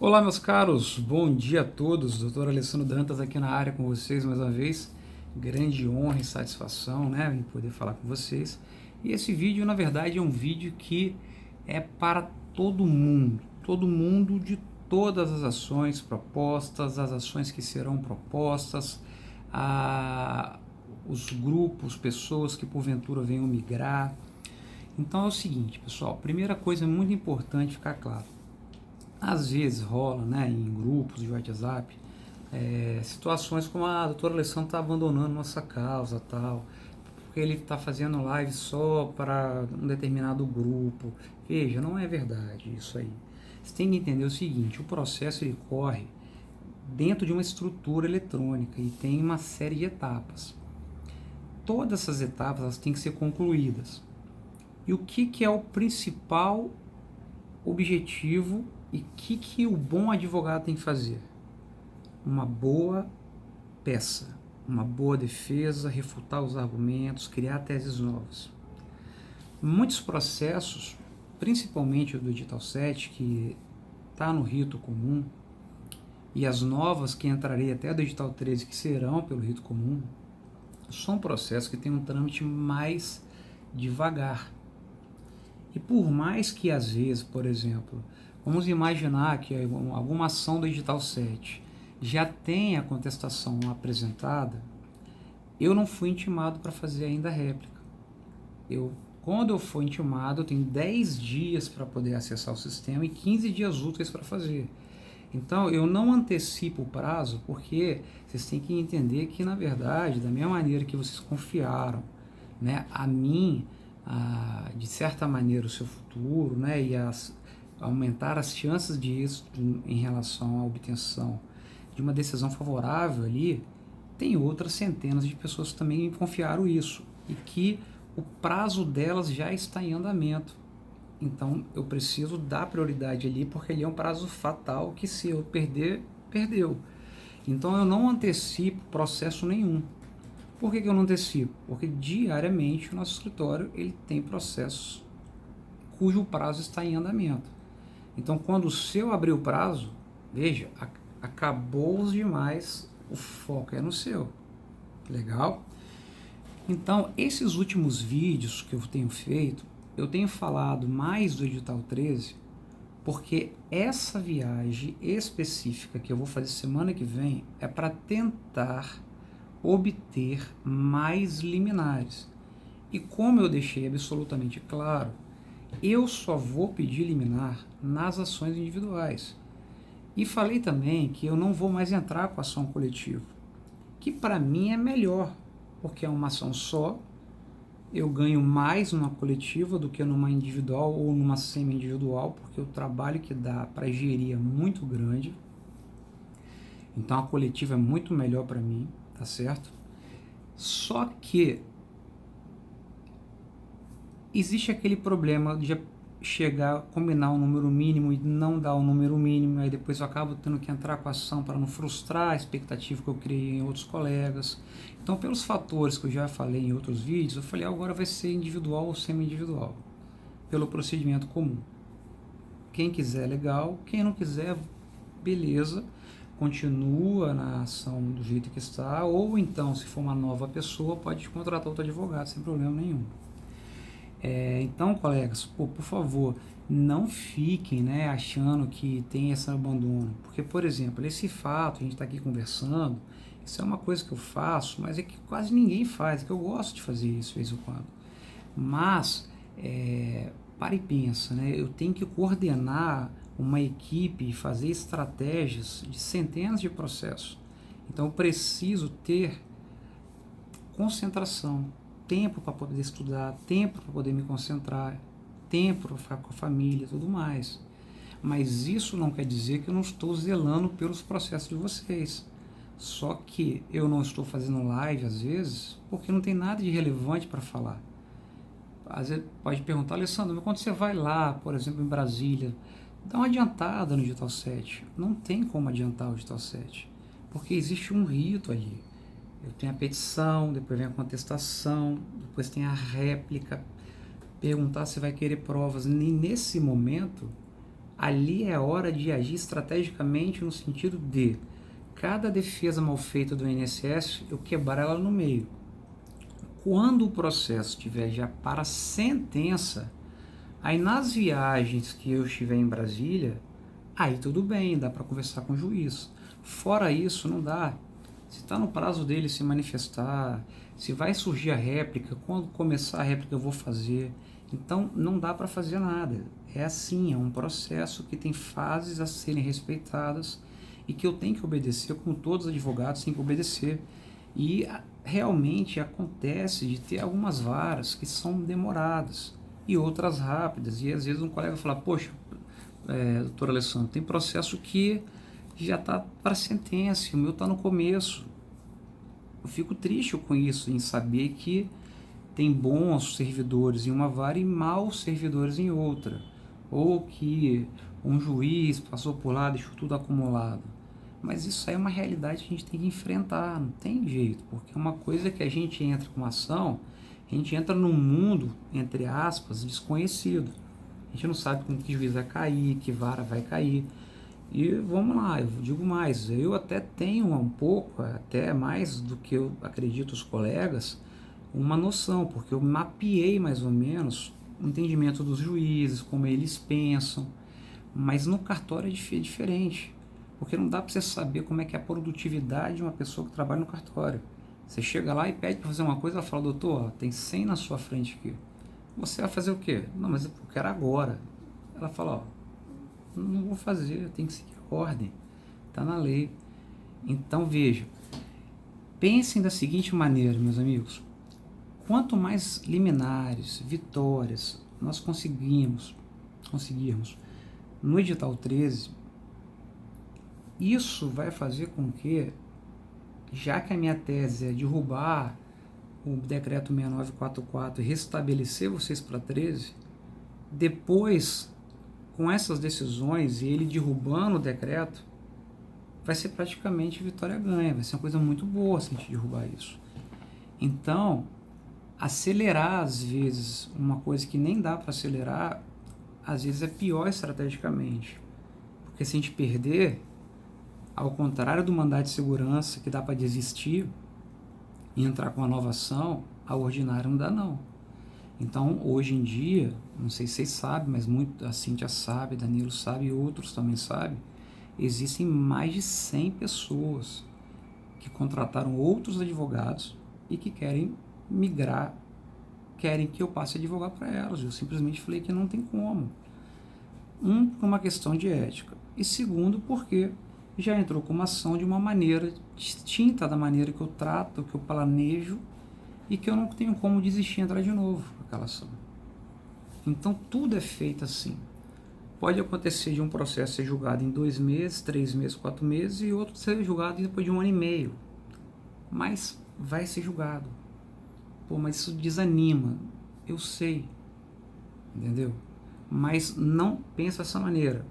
Olá, meus caros, bom dia a todos. Doutor Alessandro Dantas aqui na área com vocês mais uma vez. Grande honra e satisfação, né, em poder falar com vocês. E esse vídeo, na verdade, é um vídeo que é para todo mundo de todas as ações propostas, as ações que serão propostas, a, os grupos, pessoas que porventura venham migrar. Então é o seguinte, pessoal, primeira coisa muito importante ficar claro. Às vezes rola, né, em grupos de WhatsApp, situações como a doutora Alessandra está abandonando nossa causa, tal, porque ele está fazendo live só para um determinado grupo. Veja, não é verdade isso aí. Você tem que entender o seguinte: o processo ele corre dentro de uma estrutura eletrônica e tem uma série de etapas. Todas essas etapas elas têm que ser concluídas. E o que é o principal objetivo e o que o bom advogado tem que fazer? Uma boa peça, uma boa defesa, refutar os argumentos, criar teses novas. Muitos processos, principalmente o do edital 7, que está no rito comum, e as novas que entrarei até do edital 13, que serão pelo rito comum, são processos que têm um trâmite mais devagar. E por mais que às vezes, por exemplo, vamos imaginar que alguma ação do edital 7 já tenha a contestação apresentada, eu não fui intimado para fazer ainda a réplica. Quando eu for intimado, eu tenho 10 dias para poder acessar o sistema e 15 dias úteis para fazer. Então, eu não antecipo o prazo, porque vocês têm que entender que, na verdade, da mesma maneira que vocês confiaram, né, a mim, de certa maneira, o seu futuro, né, e aumentar as chances de êxito em relação à obtenção de uma decisão favorável ali, tem outras centenas de pessoas que também confiaram isso e que o prazo delas já está em andamento. Então eu preciso dar prioridade ali porque ele é um prazo fatal que se eu perder, perdeu. Então eu não antecipo processo nenhum. Por que eu não antecipo? Porque diariamente o nosso escritório ele tem processos cujo prazo está em andamento. Então quando o seu abrir o prazo, veja, acabou os demais, o foco é no seu. Legal? Então, esses últimos vídeos que eu tenho feito, eu tenho falado mais do edital 13, porque essa viagem específica que eu vou fazer semana que vem é para tentar obter mais liminares. E como eu deixei absolutamente claro, eu só vou pedir liminar nas ações individuais. E falei também que eu não vou mais entrar com ação coletiva, que para mim é melhor, porque é uma ação só, eu ganho mais numa coletiva do que numa individual ou numa semi-individual, porque o trabalho que dá para gerir é muito grande. Então a coletiva é muito melhor para mim, tá certo? Só que existe aquele problema de chegar, combinar um número mínimo e não dar o número mínimo, aí depois eu acabo tendo que entrar com a ação para não frustrar a expectativa que eu criei em outros colegas. Então, pelos fatores que eu já falei em outros vídeos, eu falei, agora vai ser individual ou semi-individual, pelo procedimento comum. Quem quiser, legal. Quem não quiser, beleza, continua na ação do jeito que está, ou então, se for uma nova pessoa, pode contratar outro advogado, sem problema nenhum. Então, colegas, por favor, não fiquem, né, achando que tem esse abandono. Porque, por exemplo, esse fato, a gente está aqui conversando, isso é uma coisa que eu faço, mas é que quase ninguém faz, é que eu gosto de fazer isso de vez em quando. Mas, para e pensa, né, eu tenho que coordenar uma equipe e fazer estratégias de centenas de processos. Então, eu preciso ter concentração, tempo para poder estudar, tempo para poder me concentrar, tempo para ficar com a família e tudo mais. Mas isso não quer dizer que eu não estou zelando pelos processos de vocês. Só que eu não estou fazendo live às vezes porque não tem nada de relevante para falar. Às vezes pode perguntar, Alessandro, mas quando você vai lá, por exemplo, em Brasília, dá uma adiantada no Digital 7. Não tem como adiantar o Digital 7, porque existe um rito ali. Eu tenho a petição, depois vem a contestação, depois tem a réplica, perguntar se vai querer provas. E nesse momento, Ali é hora de agir estrategicamente no sentido de cada defesa mal feita do INSS, eu quebrar ela no meio. Quando o processo estiver já para sentença, aí nas viagens que eu estiver em Brasília, aí tudo bem, dá para conversar com o juiz. Fora isso, não dá. Se está no prazo dele se manifestar, se vai surgir a réplica, quando começar a réplica eu vou fazer. Então não dá para fazer nada. É assim, é um processo que tem fases a serem respeitadas e que eu tenho que obedecer, como todos os advogados têm que obedecer. E realmente acontece de ter algumas varas que são demoradas e outras rápidas. E às vezes um colega fala, poxa, doutor Alessandro, tem processo que já está para sentença, o meu está no começo. Eu fico triste com isso, em saber que tem bons servidores em uma vara e maus servidores em outra. Ou que um juiz passou por lá, deixou tudo acumulado. Mas isso aí é uma realidade que a gente tem que enfrentar, não tem jeito, porque é uma coisa que a gente entra com uma ação, a gente entra num mundo, entre aspas, desconhecido. A gente não sabe com que juiz vai cair, que vara vai cair. E vamos lá, eu digo mais, eu até tenho um pouco, até mais do que eu acredito os colegas, uma noção, porque eu mapeei mais ou menos o entendimento dos juízes, como eles pensam, mas no cartório é diferente, porque não dá para você saber como é que é a produtividade de uma pessoa que trabalha no cartório. Você chega lá e pede para fazer uma coisa, ela fala, doutor, ó, tem 100 na sua frente aqui, você vai fazer o quê? Não, mas eu quero agora. Ela fala, ó, não vou fazer, eu tenho que seguir a ordem, está na lei. Então veja, pensem da seguinte maneira, meus amigos, quanto mais liminares, vitórias nós conseguirmos no edital 13, isso vai fazer com que, já que a minha tese é derrubar o decreto 6944 e restabelecer vocês para 13, depois, com essas decisões e ele derrubando o decreto, vai ser praticamente vitória ganha, vai ser uma coisa muito boa se a gente derrubar isso. Então, acelerar às vezes uma coisa que nem dá para acelerar, às vezes é pior estrategicamente, porque se a gente perder, ao contrário do mandado de segurança que dá para desistir e entrar com uma nova ação, a ordinária não dá não. Então, hoje em dia, não sei se vocês sabem, mas muito, a Cíntia sabe, Danilo sabe e outros também sabem, existem mais de 100 pessoas que contrataram outros advogados e que querem migrar, querem que eu passe a advogar para elas. Eu simplesmente falei que não tem como. Por uma questão de ética. E segundo, porque já entrou com uma ação de uma maneira distinta da maneira que eu trato, que eu planejo, e que eu não tenho como desistir e entrar de novo com aquela ação. Então tudo é feito assim. Pode acontecer de um processo ser julgado em 2 meses, 3 meses, 4 meses, e outro ser julgado depois de 1 ano e meio. Mas vai ser julgado. Pô, mas isso desanima. Eu sei. Entendeu? Mas não pensa dessa maneira.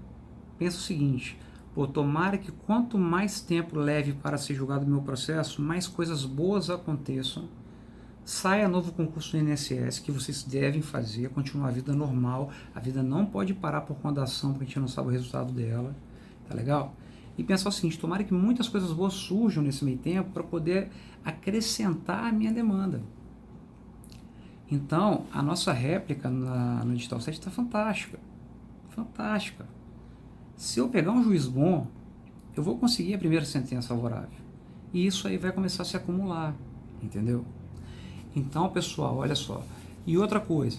Pensa o seguinte, pô, tomara que quanto mais tempo leve para ser julgado o meu processo, mais coisas boas aconteçam. Saia novo concurso do INSS, que vocês devem fazer, continuar a vida normal. A vida não pode parar por conta da ação, porque a gente não sabe o resultado dela. Tá legal? E pensar o seguinte, tomara que muitas coisas boas surjam nesse meio tempo para poder acrescentar a minha demanda. Então, a nossa réplica no Edital 7 está fantástica. Fantástica. Se eu pegar um juiz bom, eu vou conseguir a primeira sentença favorável. E isso aí vai começar a se acumular. Entendeu? Então, pessoal, olha só. E outra coisa,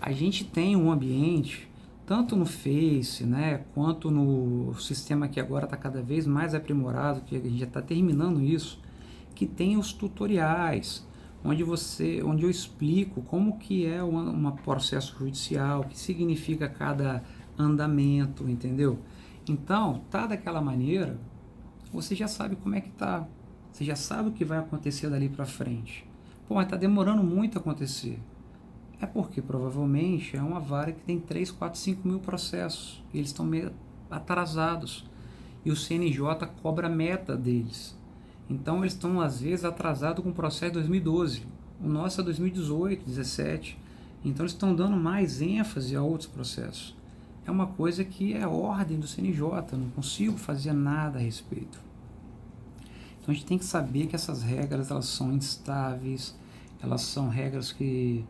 a gente tem um ambiente, tanto no Face, né, quanto no sistema que agora está cada vez mais aprimorado, que a gente já está terminando isso, que tem os tutoriais, onde eu explico como que é um processo judicial, o que significa cada andamento, entendeu? Então, tá daquela maneira, você já sabe como é que tá, você já sabe o que vai acontecer dali para frente. Pô, mas está demorando muito a acontecer. É porque provavelmente é uma vara que tem 3, 4, 5 mil processos. E eles estão meio atrasados. E o CNJ cobra a meta deles. Então eles estão às vezes atrasados com o processo de 2012. O nosso é 2018, 2017. Então eles estão dando mais ênfase a outros processos. é uma coisa que é ordem do CNJ, eu não consigo fazer nada a respeito. Então a gente tem que saber que essas regras, elas são instáveis, elas são regras que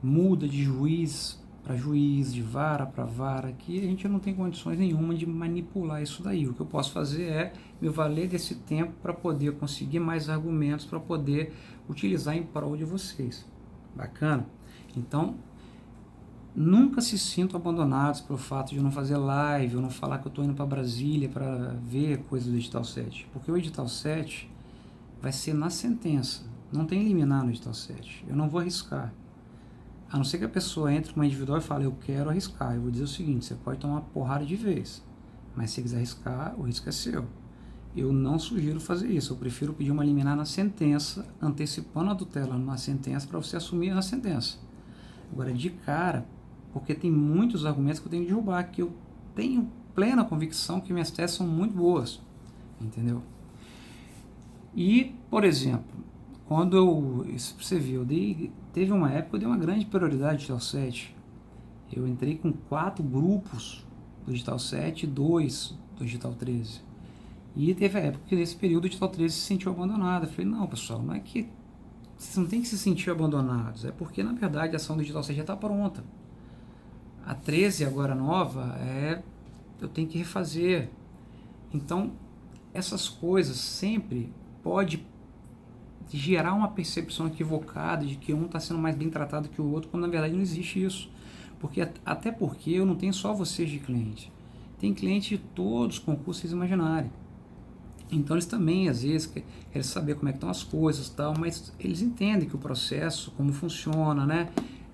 mudam de juiz para juiz, de vara para vara, que a gente não tem condições nenhuma de manipular isso daí. O que eu posso fazer é me valer desse tempo para poder conseguir mais argumentos, para poder utilizar em prol de vocês. Bacana? Então, nunca se sintam abandonados pelo fato de eu não fazer live, eu não falar que eu estou indo para Brasília para ver coisas do edital 7, porque o edital 7 vai ser na sentença, não tem liminar no edital 7, eu não vou arriscar, a não ser que a pessoa entre com uma individual e fale, eu quero arriscar, eu vou dizer o seguinte, você pode tomar uma porrada de vez, mas se quiser arriscar, o risco é seu. Eu não sugiro fazer isso, eu prefiro pedir uma liminar na sentença, antecipando a tutela na sentença para você assumir na sentença. Agora, de cara, porque tem muitos argumentos que eu tenho que derrubar, que eu tenho plena convicção que minhas teses são muito boas, entendeu? E, por exemplo, quando isso pra você ver, teve uma época que eu dei uma grande prioridade ao Digital 7, eu entrei com 4 grupos do Digital 7 e 2 do Digital 13, e teve a época que nesse período o Digital 13 se sentiu abandonado. Eu falei, não pessoal, não é que vocês não tem que se sentir abandonados, é porque na verdade a ação do Digital 7 já está pronta. A 13 agora nova, eu tenho que refazer. Então, essas coisas sempre pode gerar uma percepção equivocada de que um está sendo mais bem tratado que o outro, quando na verdade não existe isso. Até porque eu não tenho só vocês de cliente. Tem cliente de todos os concursos que vocês imaginarem. Então eles também, às vezes, querem saber como é que estão as coisas, tal, mas eles entendem que o processo, como funciona, né?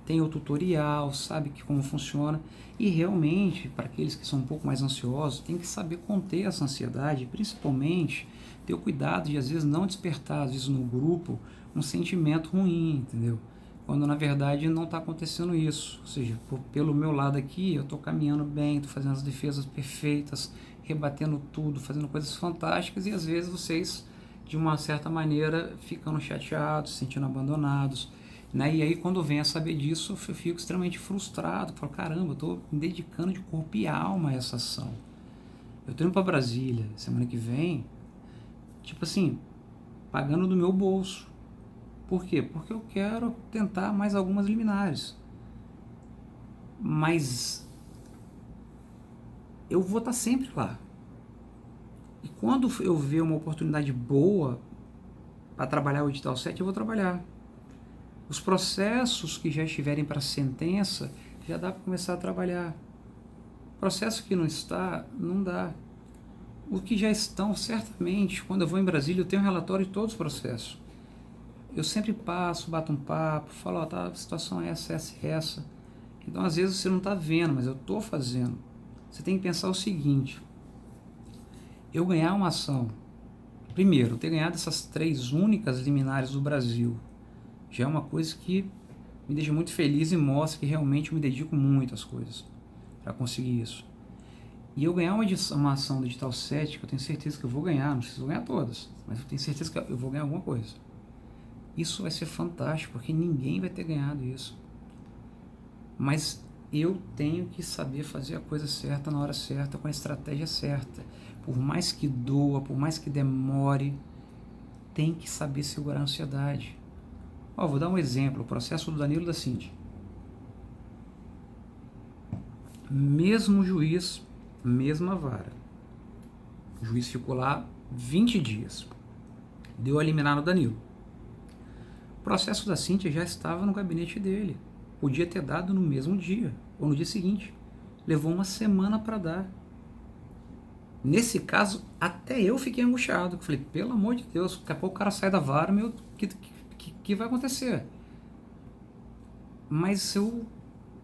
Tem o tutorial, sabe que como funciona, e realmente, para aqueles que são um pouco mais ansiosos, tem que saber conter essa ansiedade, principalmente ter o cuidado de, às vezes, não despertar, às vezes, no grupo, um sentimento ruim, entendeu? Quando, na verdade, não está acontecendo isso. Ou seja, pelo meu lado aqui, eu estou caminhando bem, estou fazendo as defesas perfeitas, rebatendo tudo, fazendo coisas fantásticas, e às vezes vocês, de uma certa maneira, ficando chateados, se sentindo abandonados, né? E aí quando vem a saber disso, eu fico extremamente frustrado, falo, caramba, eu estou me dedicando de corpo e alma a essa ação. Eu estou indo para Brasília semana que vem, tipo assim, pagando do meu bolso. Por quê? Porque eu quero tentar mais algumas liminares. Mas eu vou estar sempre lá. E quando eu ver uma oportunidade boa para trabalhar o edital 7, eu vou trabalhar. Os processos que já estiverem para sentença, já dá para começar a trabalhar. Processo que não está, não dá. Os que já estão, certamente, quando eu vou em Brasília, eu tenho um relatório de todos os processos. Eu sempre passo, bato um papo, falo, ó, tá, a situação é essa. Então, às vezes, você não está vendo, mas eu estou fazendo. Você tem que pensar o seguinte, eu ganhar uma ação, primeiro, ter ganhado essas 3 únicas liminares do Brasil, já é uma coisa que me deixa muito feliz e mostra que realmente eu me dedico muito às coisas para conseguir isso. E eu ganhar uma ação do Digital 7, que eu tenho certeza que eu vou ganhar, não sei se eu vou ganhar todas, mas eu tenho certeza que eu vou ganhar alguma coisa. Isso vai ser fantástico, porque ninguém vai ter ganhado isso. Mas eu tenho que saber fazer a coisa certa na hora certa, com a estratégia certa. Por mais que doa, por mais que demore, tem que saber segurar a ansiedade. Ó, vou dar um exemplo, o processo do Danilo da Cindy. Mesmo juiz, mesma vara. O juiz ficou lá 20 dias. Deu a liminar no Danilo. O processo da Cíntia já estava no gabinete dele. Podia ter dado no mesmo dia, ou no dia seguinte. Levou uma semana para dar. Nesse caso, até eu fiquei angustiado. Falei, pelo amor de Deus, daqui a pouco o cara sai da vara, meu, que vai acontecer? Mas eu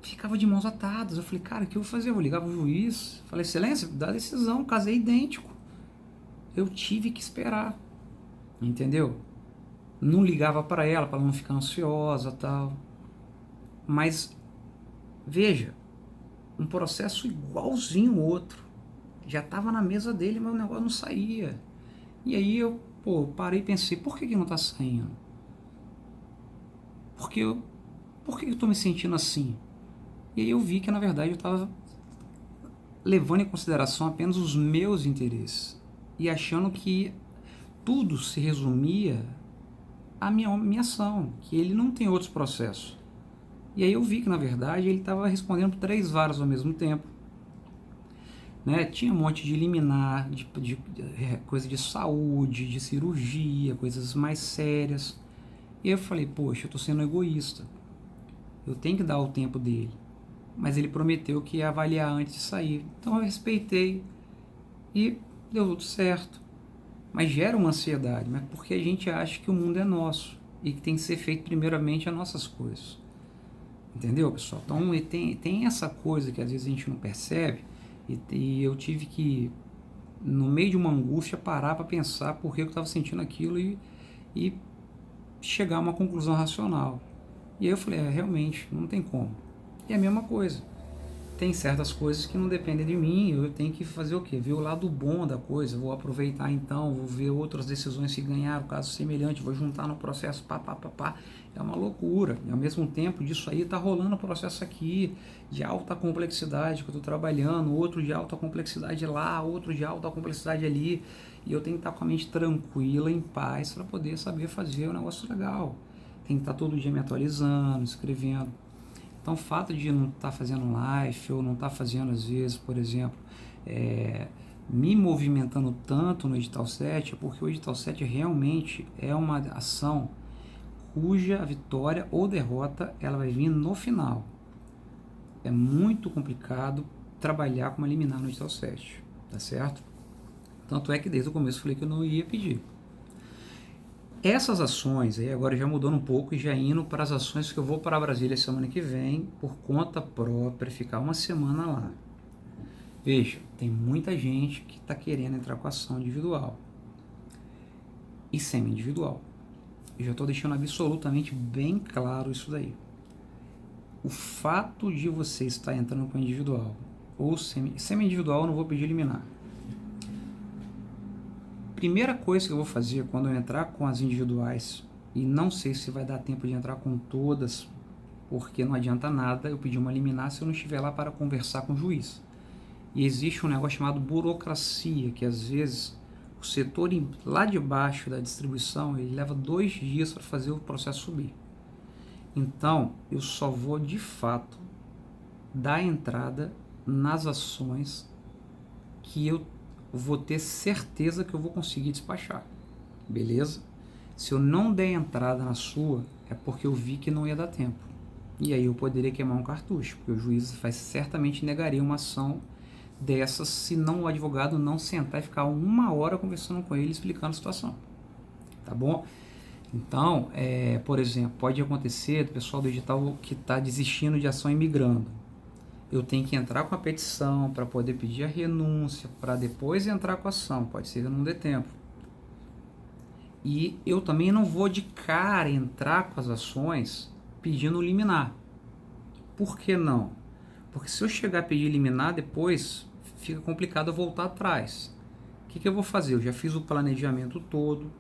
ficava de mãos atadas. Eu falei, cara, o que eu vou fazer? Eu vou ligar pro juiz. Falei, excelência, dá a decisão, o caso é idêntico. Eu tive que esperar, entendeu? Não ligava para ela não ficar ansiosa, tal. Mas veja, um processo igualzinho o outro. Já estava na mesa dele, mas o negócio não saía. E aí eu parei e pensei, por que não está saindo? Por que eu estou me sentindo assim? E aí eu vi que na verdade eu estava levando em consideração apenas os meus interesses e achando que tudo se resumia à minha ação, que ele não tem outros processos. E aí eu vi que, na verdade, ele estava respondendo por 3 varas ao mesmo tempo. Né? Tinha um monte de liminar, de coisa de saúde, de cirurgia, coisas mais sérias. E eu falei, poxa, eu estou sendo egoísta. Eu tenho que dar o tempo dele. Mas ele prometeu que ia avaliar antes de sair. Então eu respeitei e deu tudo certo. Mas gera uma ansiedade, mas porque a gente acha que o mundo é nosso e que tem que ser feito primeiramente as nossas coisas. Entendeu, pessoal? Então tem essa coisa que às vezes a gente não percebe e eu tive que, no meio de uma angústia, parar para pensar por que eu estava sentindo aquilo e chegar a uma conclusão racional. E aí eu falei, realmente, não tem como. E é a mesma coisa. Tem certas coisas que não dependem de mim, eu tenho que fazer o quê? Ver o lado bom da coisa, vou aproveitar então, vou ver outras decisões que ganharam, caso semelhante, vou juntar no processo, pá. É uma loucura. E ao mesmo tempo disso aí está rolando um processo aqui de alta complexidade que eu estou trabalhando, outro de alta complexidade lá, outro de alta complexidade ali, e eu tenho que estar com a mente tranquila, em paz, para poder saber fazer um negócio legal. Tem que estar todo dia me atualizando, escrevendo. Então, o fato de não estar fazendo live ou não estar fazendo, às vezes, por exemplo, me movimentando tanto no Edital 7, é porque o Edital 7 realmente é uma ação cuja vitória ou derrota ela vai vir no final. É muito complicado trabalhar com uma liminar no Edital 7, tá certo? Tanto é que desde o começo eu falei que eu não ia pedir. Essas ações, aí agora já mudando um pouco e já indo para as ações que eu vou para Brasília semana que vem, por conta própria, ficar uma semana lá. Veja, tem muita gente que está querendo entrar com ação individual e semi-individual. Eu já estou deixando absolutamente bem claro isso daí. O fato de você estar entrando com individual ou semi-individual, eu não vou pedir liminar. Primeira coisa que eu vou fazer quando eu entrar com as individuais, e não sei se vai dar tempo de entrar com todas, porque não adianta nada eu pedir uma liminar se eu não estiver lá para conversar com o juiz. E existe um negócio chamado burocracia, que às vezes o setor lá de baixo da distribuição, ele leva 2 dias para fazer o processo subir. Então, eu só vou de fato dar entrada nas ações que eu vou ter certeza que eu vou conseguir despachar, beleza? Se eu não der entrada na sua, é porque eu vi que não ia dar tempo. E aí eu poderia queimar um cartucho, porque o juiz certamente negaria uma ação dessas se não o advogado não sentar e ficar 1 hora conversando com ele, explicando a situação. Tá bom? Então, por exemplo, pode acontecer do pessoal do edital que está desistindo de ação e migrando. Eu tenho que entrar com a petição para poder pedir a renúncia, para depois entrar com a ação. Pode ser que não dê tempo. E eu também não vou de cara entrar com as ações pedindo liminar. Por que não? Porque se eu chegar a pedir liminar, depois fica complicado eu voltar atrás. O que eu vou fazer? Eu já fiz o planejamento todo,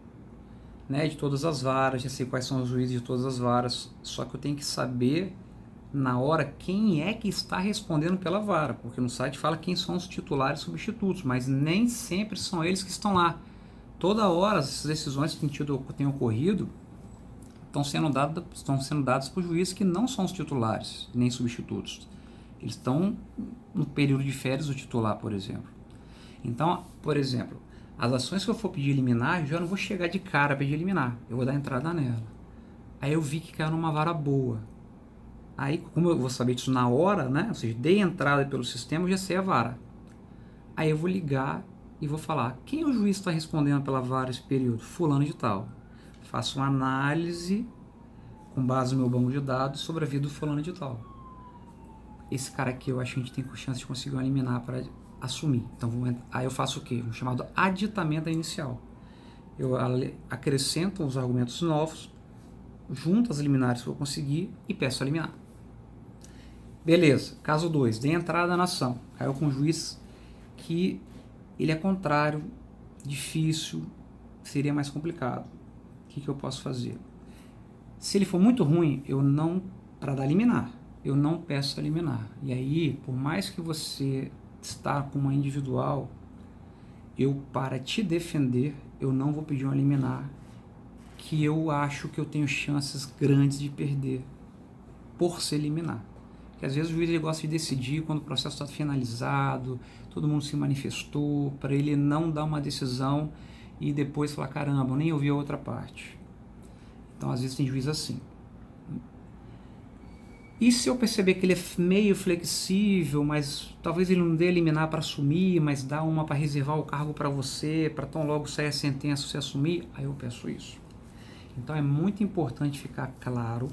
né, de todas as varas, já sei quais são os juízes de todas as varas, só que eu tenho que saber na hora quem é que está respondendo pela vara, porque no site fala quem são os titulares e substitutos, mas nem sempre são eles que estão lá. Toda hora essas decisões que têm ocorrido estão sendo dadas por juízes que não são os titulares, nem substitutos. Eles estão no período de férias do titular, por exemplo. Então, por exemplo, as ações que eu for pedir liminar, eu já não vou chegar de cara a pedir liminar, eu vou dar entrada nela. Aí eu vi que caiu numa vara boa. Aí, como eu vou saber disso na hora, né? Ou seja, dei entrada pelo sistema, eu já sei a vara. Aí eu vou ligar e vou falar, quem o juiz está respondendo pela vara esse período? Fulano de tal. Faço uma análise com base no meu banco de dados sobre a vida do fulano de tal. Esse cara aqui eu acho que a gente tem chance de conseguir uma liminar para assumir. Então, aí eu faço o quê? Um chamado aditamento inicial. Eu acrescento os argumentos novos, junto as liminares que eu conseguir e peço a liminar. Beleza, caso 2, dei entrada na ação, caiu com um juiz que ele é contrário, difícil, seria mais complicado. O que eu posso fazer? Se ele for muito ruim, para dar liminar, eu não peço a liminar. E aí, por mais que você está com uma individual, para te defender, eu não vou pedir uma liminar que eu acho que eu tenho chances grandes de perder por ser liminar. Porque às vezes o juiz ele gosta de decidir quando o processo está finalizado, todo mundo se manifestou, para ele não dar uma decisão e depois falar, caramba, eu nem ouvi a outra parte. Então às vezes tem juiz assim. E se eu perceber que ele é meio flexível, mas talvez ele não dê liminar para assumir, mas dá uma para reservar o cargo para você, para tão logo sair a sentença você assumir, aí eu peço isso. Então é muito importante ficar claro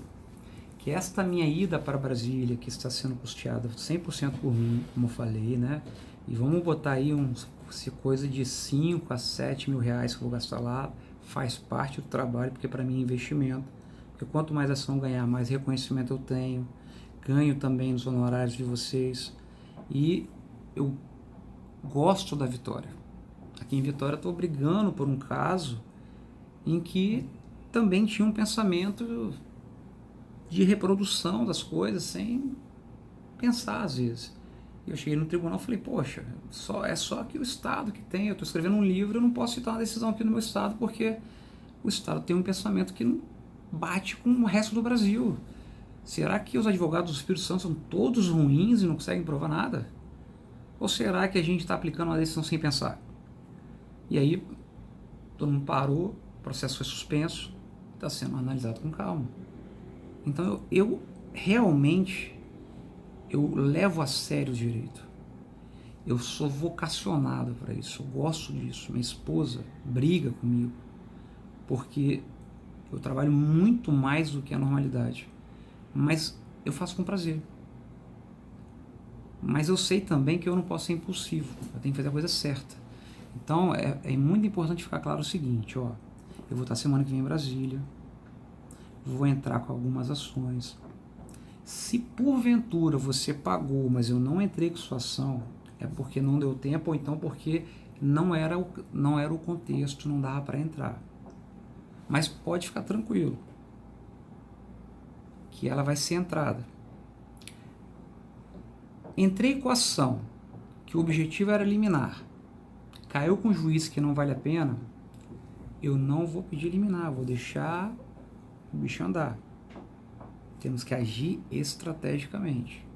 que esta minha ida para Brasília, que está sendo custeada 100% por mim, como eu falei, né? E vamos botar aí coisa de 5 a 7 mil reais que eu vou gastar lá, faz parte do trabalho, porque para mim é investimento. Porque quanto mais ação ganhar, mais reconhecimento eu tenho, ganho também nos honorários de vocês, e eu gosto da Vitória. Aqui em Vitória eu estou brigando por um caso em que também tinha um pensamento de reprodução das coisas sem pensar às vezes. Eu cheguei no tribunal e falei, poxa, é só aqui o Estado que tem, eu estou escrevendo um livro, eu não posso citar uma decisão aqui no meu Estado porque o Estado tem um pensamento que não bate com o resto do Brasil. Será que os advogados do Espírito Santo são todos ruins e não conseguem provar nada? Ou será que a gente está aplicando uma decisão sem pensar? E aí, todo mundo parou, o processo foi suspenso, está sendo analisado com calma. Então, eu realmente levo a sério o direito. Eu sou vocacionado para isso, eu gosto disso. Minha esposa briga comigo, porque eu trabalho muito mais do que a normalidade. Mas eu faço com prazer. Mas eu sei também que eu não posso ser impulsivo, eu tenho que fazer a coisa certa. Então é muito importante ficar claro o seguinte, ó, eu vou estar semana que vem em Brasília, vou entrar com algumas ações. Se porventura você pagou, mas eu não entrei com sua ação, é porque não deu tempo ou então porque não era o contexto, não dava para entrar. Mas pode ficar tranquilo, que ela vai ser entrada. Entrei com a ação, que o objetivo era liminar, caiu com o juiz que não vale a pena, eu não vou pedir liminar, vou deixar o bicho andar. Temos que agir estrategicamente.